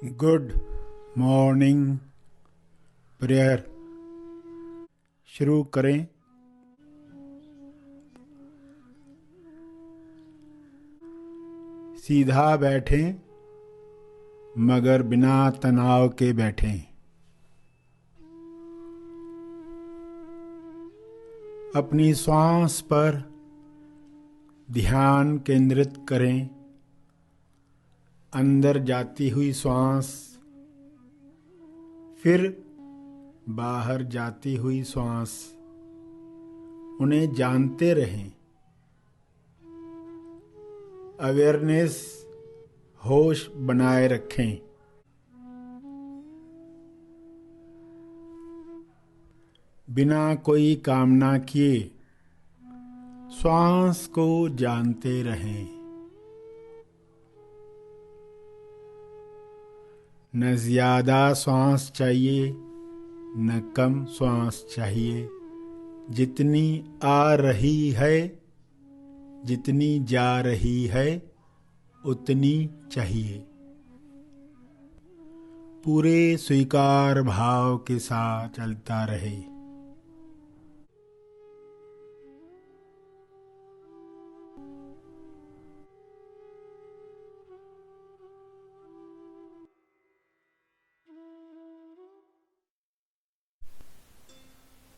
Good morning prayer शुरू करें। सीधा बैठें मगर बिना तनाव के बैठें। अपनी श्वास पर ध्यान केंद्रित करें। अंदर जाती हुई श्वास, फिर बाहर जाती हुई श्वास, उन्हें जानते रहें। अवेयरनेस, होश बनाए रखें। बिना कोई कामना किए श्वास को जानते रहें। न ज्यादा श्वास चाहिए न कम श्वास चाहिए। जितनी आ रही है, जितनी जा रही है, उतनी चाहिए। पूरे स्वीकार भाव के साथ चलता रहे।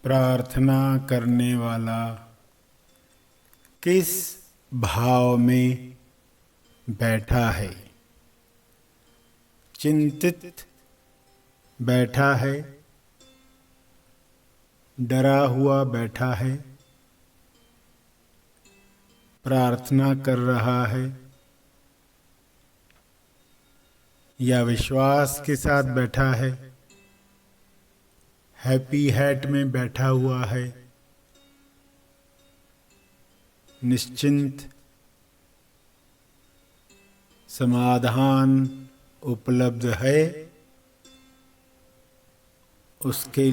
प्रार्थना करने वाला किस भाव में बैठा है? चिंतित बैठा है, डरा हुआ बैठा है, प्रार्थना कर रहा है, या विश्वास के साथ बैठा है, हैप्पी हैट में बैठा हुआ है, निश्चिंत, समाधान उपलब्ध है, उसके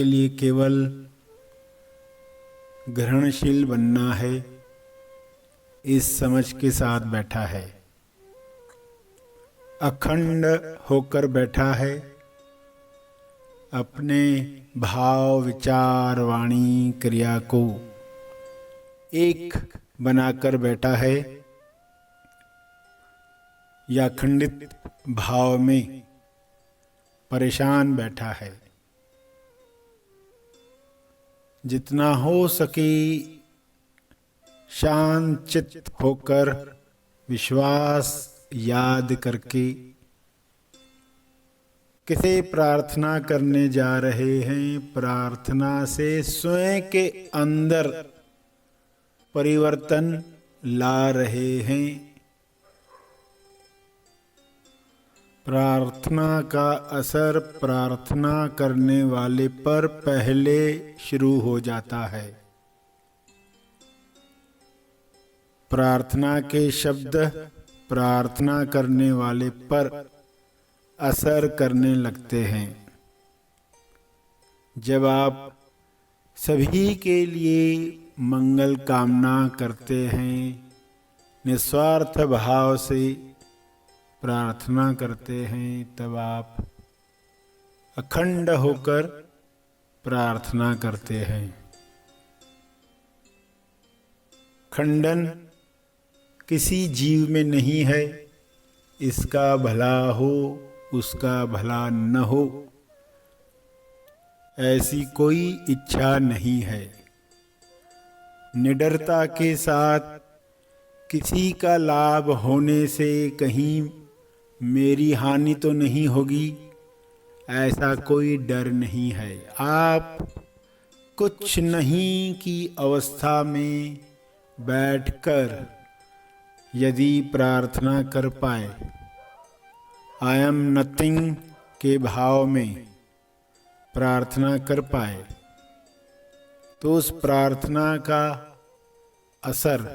लिए केवल ग्रहणशील बनना है, इस समझ के साथ बैठा है। अखंड होकर बैठा है, अपने भाव, विचार, वाणी, क्रिया को एक बनाकर बैठा है, या खंडित भाव में परेशान बैठा है। जितना हो सके शांत चित्त होकर, विश्वास याद करके किसे प्रार्थना करने जा रहे हैं, प्रार्थना से स्वयं के अंदर परिवर्तन ला रहे हैं। प्रार्थना का असर प्रार्थना करने वाले पर पहले शुरू हो जाता है। प्रार्थना के शब्द प्रार्थना करने वाले पर असर करने लगते हैं। जब आप सभी के लिए मंगल कामना करते हैं, निस्वार्थ भाव से प्रार्थना करते हैं, तब आप अखंड होकर प्रार्थना करते हैं। खंडन किसी जीव में नहीं है। इसका भला हो, उसका भला न हो, ऐसी कोई इच्छा नहीं है। निडरता के साथ किसी का लाभ होने से कहीं मेरी हानि तो नहीं होगी, ऐसा कोई डर नहीं है। आप कुछ नहीं की अवस्था में बैठकर यदि प्रार्थना कर पाए, आई एम नथिंग के भाव में प्रार्थना कर पाए, तो उस प्रार्थना का असर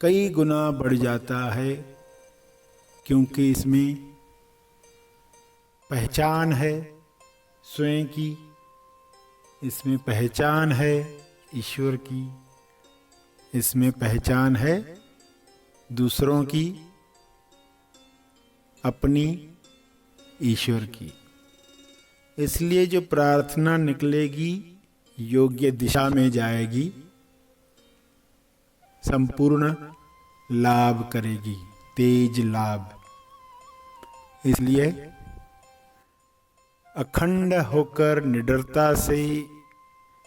कई गुना बढ़ जाता है, क्योंकि इसमें पहचान है स्वयं की, इसमें पहचान है ईश्वर की, इसमें पहचान है दूसरों की, अपनी, ईश्वर की। इसलिए जो प्रार्थना निकलेगी योग्य दिशा में जाएगी, संपूर्ण लाभ करेगी, तेज लाभ। इसलिए अखंड होकर निडरता से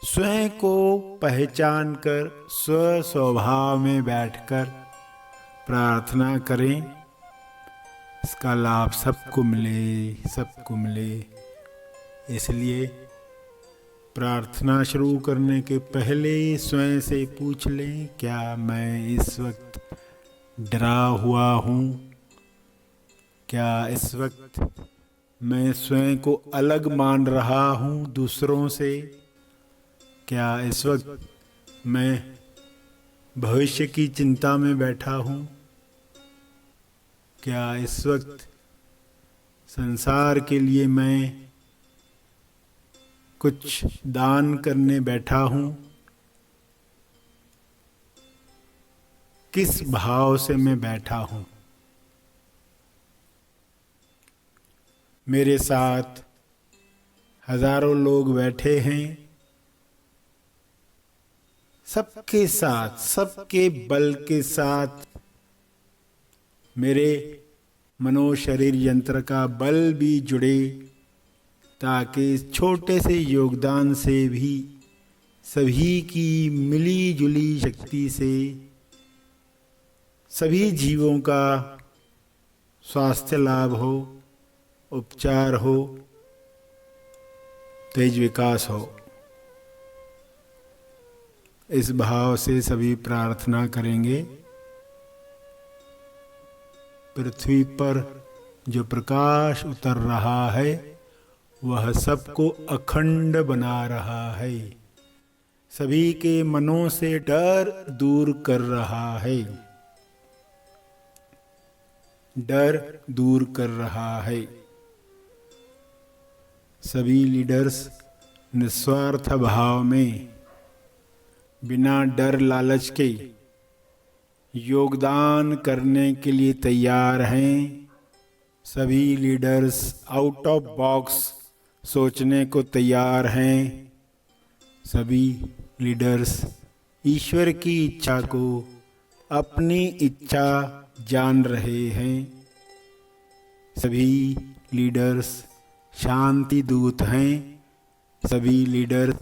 स्वयं को पहचान कर स्व स्वभाव में बैठकर प्रार्थना करें। इसका लाभ सबको मिले, सबको मिले। इसलिए प्रार्थना शुरू करने के पहले स्वयं से पूछ लें, क्या मैं इस वक्त डरा हुआ हूँ? क्या इस वक्त मैं स्वयं को अलग मान रहा हूँ दूसरों से? क्या इस वक्त मैं भविष्य की चिंता में बैठा हूँ? क्या इस वक्त संसार के लिए मैं कुछ दान करने बैठा हूँ? किस भाव से मैं बैठा हूँ? मेरे साथ हजारों लोग बैठे हैं, सबके साथ, सबके बल के साथ मेरे मनोशरीर यंत्र का बल भी जुड़े, ताकि इस छोटे से योगदान से भी सभी की मिली जुली शक्ति से सभी जीवों का स्वास्थ्य लाभ हो, उपचार हो, तेज विकास हो। इस भाव से सभी प्रार्थना करेंगे। पृथ्वी पर जो प्रकाश उतर रहा है वह सबको अखंड बना रहा है, सभी के मनों से डर दूर कर रहा है, डर दूर कर रहा है। सभी लीडर्स निस्वार्थ भाव में बिना डर लालच के योगदान करने के लिए तैयार हैं। सभी लीडर्स आउट ऑफ बॉक्स सोचने को तैयार हैं। सभी लीडर्स ईश्वर की इच्छा को अपनी इच्छा जान रहे हैं। सभी लीडर्स शांति दूत हैं। सभी लीडर्स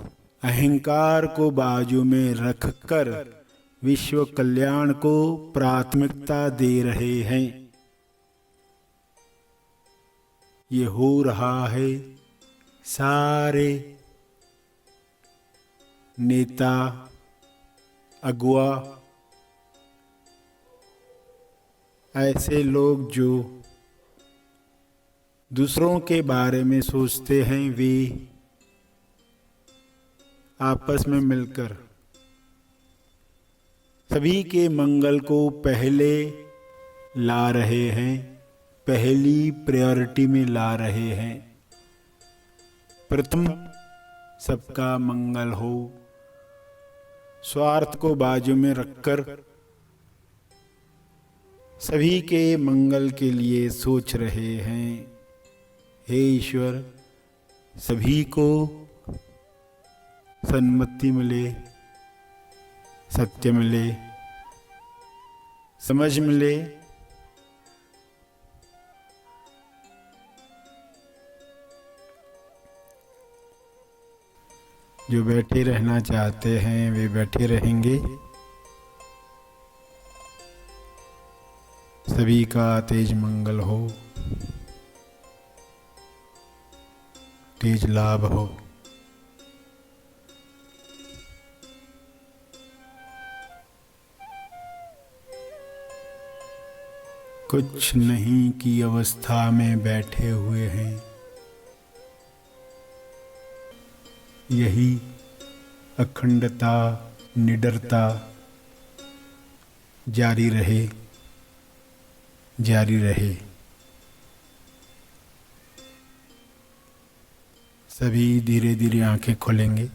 अहंकार को बाजू में रखकर विश्व कल्याण को प्राथमिकता दे रहे हैं। ये हो रहा है। सारे नेता, अगुआ, ऐसे लोग जो दूसरों के बारे में सोचते हैं, वे आपस में मिलकर सभी के मंगल को पहले ला रहे हैं, पहली प्रायोरिटी में ला रहे हैं। प्रथम सबका मंगल हो, स्वार्थ को बाजू में रखकर सभी के मंगल के लिए सोच रहे हैं। हे ईश्वर, सभी को सन्मति मिले, सत्य मिले, समझ मिले। जो बैठे रहना चाहते हैं वे बैठे रहेंगे। सभी का तेज मंगल हो, तेज लाभ हो। कुछ नहीं की अवस्था में बैठे हुए हैं। यही अखंडता, निडरता जारी रहे, जारी रहे। सभी धीरे धीरे आंखें खोलेंगे।